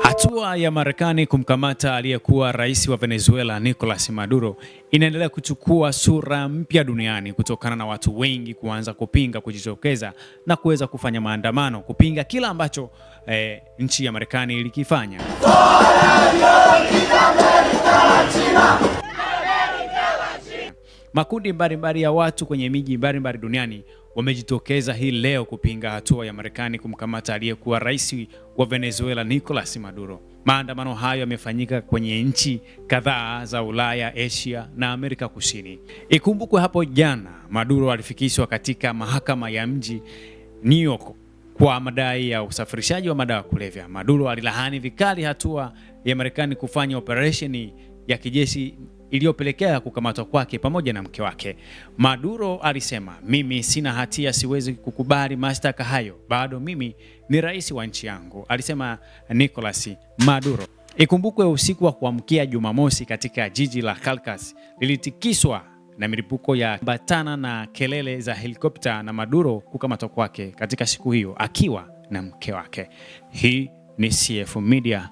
Hatua ya Marekani kumkamata aliyekuwa rais wa Venezuela Nicolas Maduro inaendelea kuchukua sura mpya duniani kutokana na watu wengi kuanza kupinga, kujitokeza na kuweza kufanya maandamano kupinga kila ambacho nchi ya Marekani ilikifanya. Makundi mbalimbali ya watu kwenye miji mbalimbali duniani wamejitokeza hii leo kupinga hatua ya Marekani kumkamata aliyekuwa rais wa Venezuela Nicolas Maduro. Maandamano hayo yamefanyika kwenye nchi kadhaa za Ulaya, Asia na Amerika Kusini. Ikumbukwe hapo jana Maduro alifikishwa katika mahakama ya mji New York kwa madai ya usafirishaji wa madawa ya kulevya. Maduro alilaani vikali hatua ya Marekani kufanya operesheni ya kijeshi iliyopelekea kukamatwa kwake pamoja na mke wake. Maduro alisema, mimi sina hatia, siwezi kukubali mashtaka hayo, bado mimi ni rais wa nchi yangu, alisema Nicolas Maduro. Ikumbukwe usiku wa kuamkia Jumamosi katika jiji la Caracas lilitikiswa na milipuko ya batana na kelele za helikopta na Maduro kukamatwa kwake katika siku hiyo akiwa na mke wake. Hii ni CF Media.